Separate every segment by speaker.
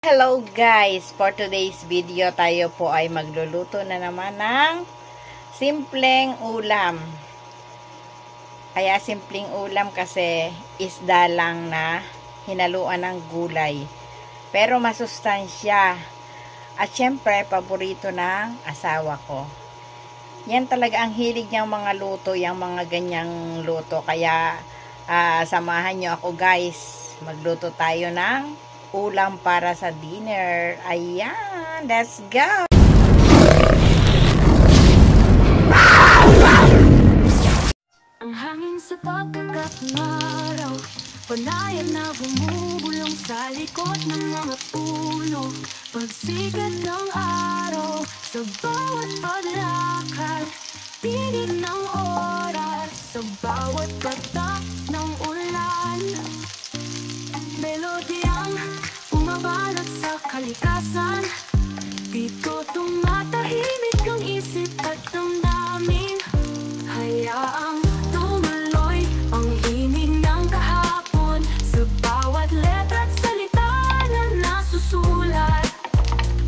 Speaker 1: Hello guys! For today's video tayo po ay magluluto na naman ng simpleng ulam. Kaya simpleng ulam kasi isda lang na hinaluan ng gulay. Pero masustansya. At syempre, paborito ng asawa ko. Yan talaga ang hilig niyang mga luto, yung mga ganyang luto. Kaya samahan niyo ako guys. Magluto tayo ng ulam para sa dinner. Ayan, let's go!
Speaker 2: Ang hangin sa pagkakatmaraw, panayan na bumubulong sa likod ng mga puno. Pagsikat ng araw, sa bawat paglakad, tinig ng oras, sa bawat patak ng ulan. Melodiyang umabalot sa kalikasan, dito tumatahimik ang isip at damdamin. Hayaang tumuloy ang himig ng kahapon, sa bawat letra at salita na nasusulat.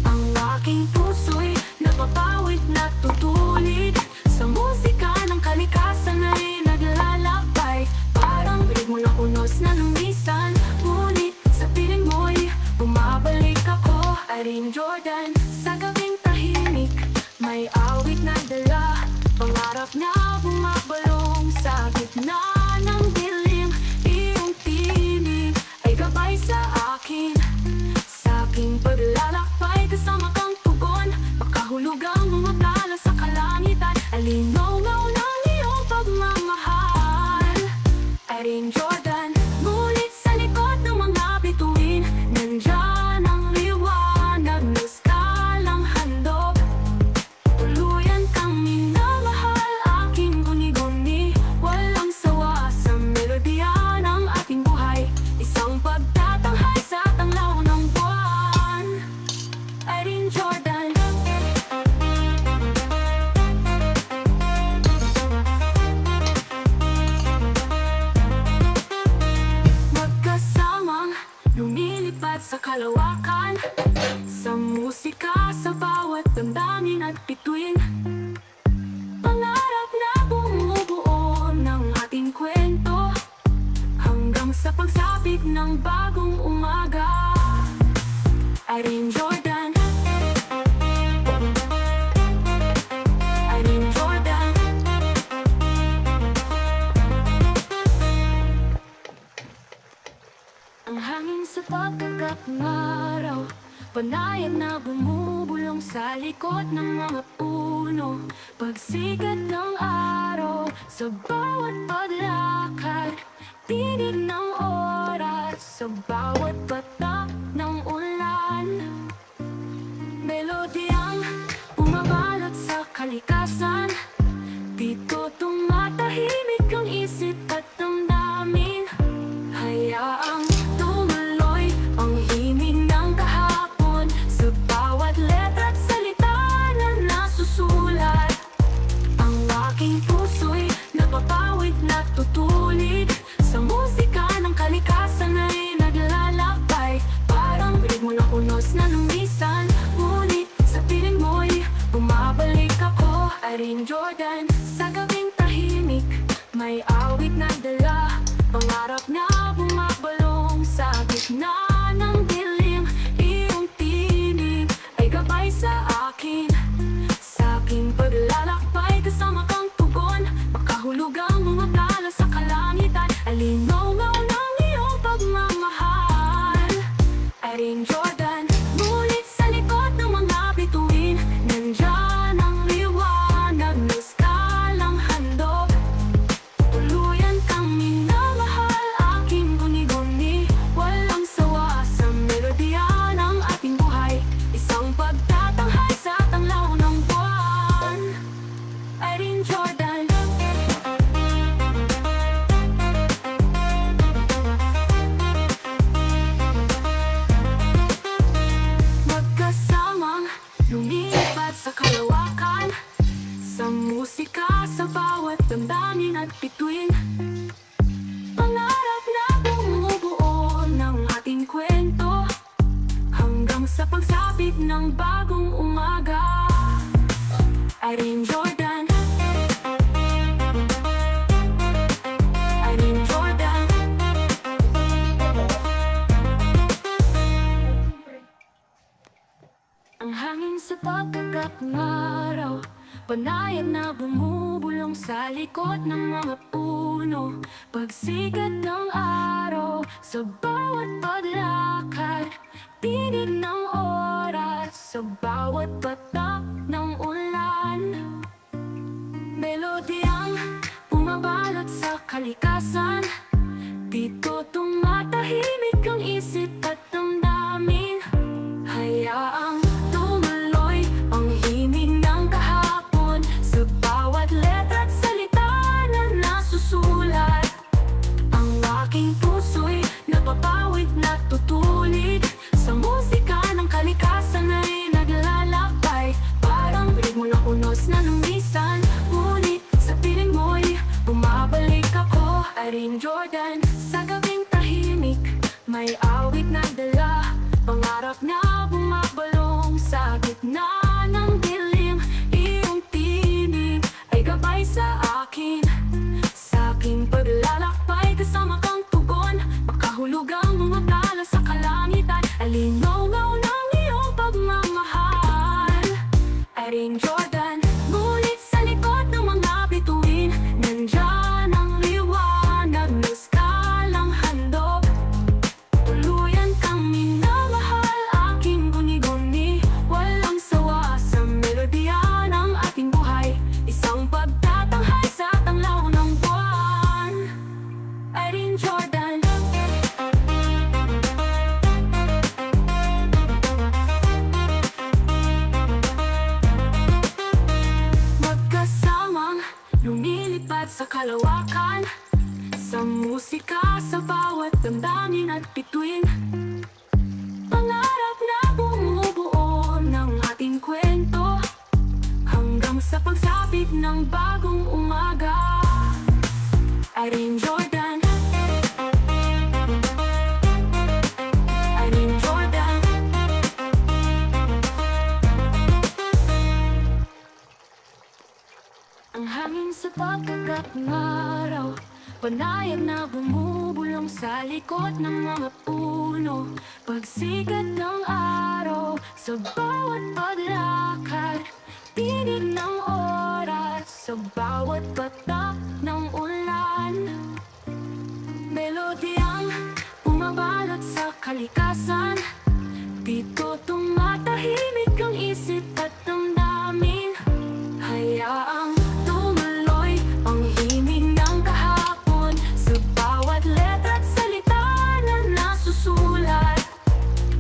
Speaker 2: Ang aking puso'y napapawid na tutulid, sa musika ng kalikasan ay naglalakbay. Parang ritmo na unos na lumisan, ngunit sa piling mo'y bumabalik ako. Irene Jordan, sa gabing tahimik, may awit na dala, pangarap na bumabalong sa gitna ng dilim. Iyong tinig ay gabay sa akin, sa aking paglalakbay. Kasama kang tugon, makahulugang mga tala sa kalangitan. Alinaw-ngaw ng iyong pagmamahal, Irene Jordan. Ngunit sa likod ng mga bituin, nandyan ang liwanag na skalang handog. Tuluyan kang minamahal, aking guni-guni, walang sawa sa melodiya ng ating buhay. Isang pagtatanghal sa tanglaw ng buwan, Irene Jordan. Magkasamang lumilipad sa kalawakan, sa musika, sa bawat damdamin at bituin. Pangarap na bumubuo ng ating kwento, hanggang sa pagsapit ng bagong umaga, Irene Jordan. Irene Jordan. Ang hangin sa pagkakatmaraw, panayan na bumubulong sa likod ng mga puno. Pagsikat ng araw, sa bawat paglakad, tinig ng oras, sa bawat patak ng ulan. Melodiyang umabalot sa kalikasan, dito tumatahimik ang isip at damdamin. Hayaang tumuloy ang himig ng kahapon, sa bawat letra at salita na nasusulat. Ang aking puso'y napapawid na tutulid, sa musika ng kalikasan Panayan na bumubulong sa likod ng mga puno. Pagsikat ng araw sa bawat paglakad, tinig ng oras sa bawat patak ng ulan. Melodiyang bumabalot sa kalikasan, dito tumatahimik ang isip at damdamin. Hayaang tumuloy ang himig ng kahapon sa bawat letra at salita na nasusulat. Ang aking puso'y napapawid na tutulig sa musika ng kalikasan ay naglalakbay. Parang ritmo ng unos na lumisan, ngunit sa piling mo'y bumabalik ako. Irene Jordan, sa gabing tahimik, may awit na dala, pangarap na bumabalong sa gitna ng dilim. Iyong tinig ay gabay sa akin, sa aking paglalakbay kasama kang tugon. Makahulog ang mga tala sa kalangitan, alinaw-ngaw ng iyong pagmamahal. Irene Jordan, ngunit sa likod ng mga bituin, nandyan ang liwanag na skalang handog. Tuluyan kang minamahal, aking guni-guni, walang sawa sa melodiya ng ating buhay. Isang pagtatanghay sa tanglaw ng buwan. Irene Jordan. Magkasamang lumilipad sa kalawakan, sa musika, sa bawat damdamin at bituin. Pangarap na bumubuo ng ating kwento, hanggang sa pagsapit ng bagong umaga. Irene Jordan. Irene Jordan. Ang hangin sa pagkagat ng araw, panayan na bumubulong sa likod ng mga puno. Pagsikat ng araw sa bawat paglakad, tinig ng oras sa bawat patak ng ulan. Melodiyang bumabalot sa kalikasan, dito tumatahimik ang isip at damdamin. Hayaang tumuloy ang himig ng kahapon sa bawat letra at salita na nasusulat.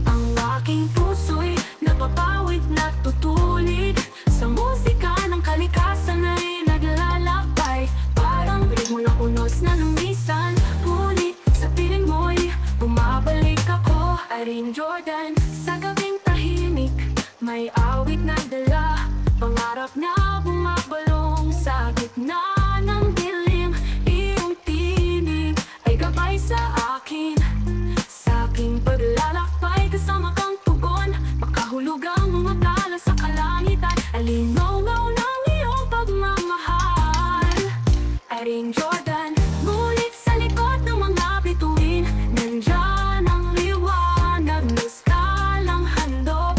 Speaker 2: Ang aking puso'y napapawid na tutulig sa musika ng kalikasan ay naglalakbay. Parang ritmo ng unos na lumisan, ngunit sa piling mo'y bumabalik ako. Irene Jordan, sa gabing tahimik, may awit na dala, pangarap na bumabalong sa gitna ng dilim. Iyong tinig ay gabay sa akin, sa aking paglalakbay kasama kang tugon. Makahulog ang mga tala sa kalangitan, alinaw-ngaw ng iyong pagmamahal. Irene Jordan, ngunit sa likod ng mga bituin, nandyan ang liwanag na skalang handog.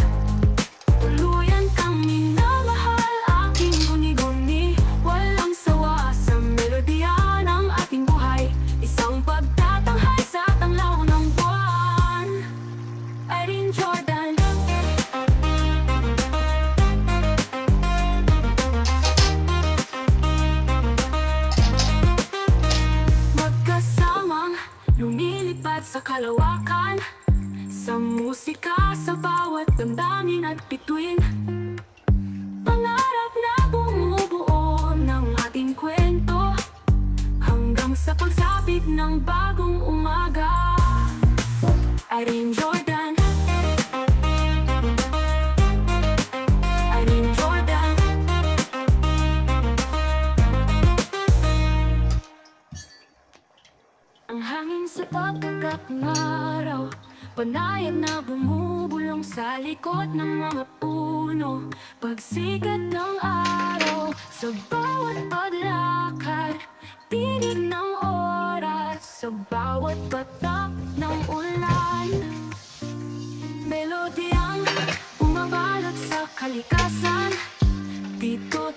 Speaker 2: Tuluyan kang minamahal, aking guni-guni, walang sawa sa melodiya ng ating buhay. Isang pagtatanghay sa tanglaw ng buwan. Irene Jordan. Magkasamang lumilipad sa kalawakan, sa musika, sa bawat damdamin at bituin. Pangarap na bumubuo ng ating kwento, hanggang sa pagsapit ng bagong umaga. Irene Jordan. Irene Jordan. Ang hangin sa pagkagat ng araw, panayan na bumubulong sa likod ng mga puno. Pagsikat ng araw sa bawat paglakad, tinig ng oras sa bawat patak ng ulan. Melodiyang bumabalot sa kalikasan, dito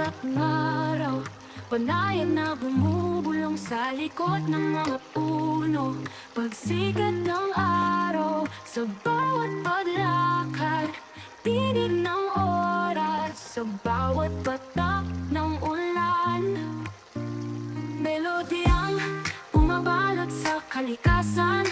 Speaker 2: pagkakak ng araw, panayan na bumubulong sa likod ng mga puno. Pagsikat ng araw, sa bawat paglakad, tinig ng oras, sa bawat patak ng ulan. Melodiyang bumabalot sa kalikasan,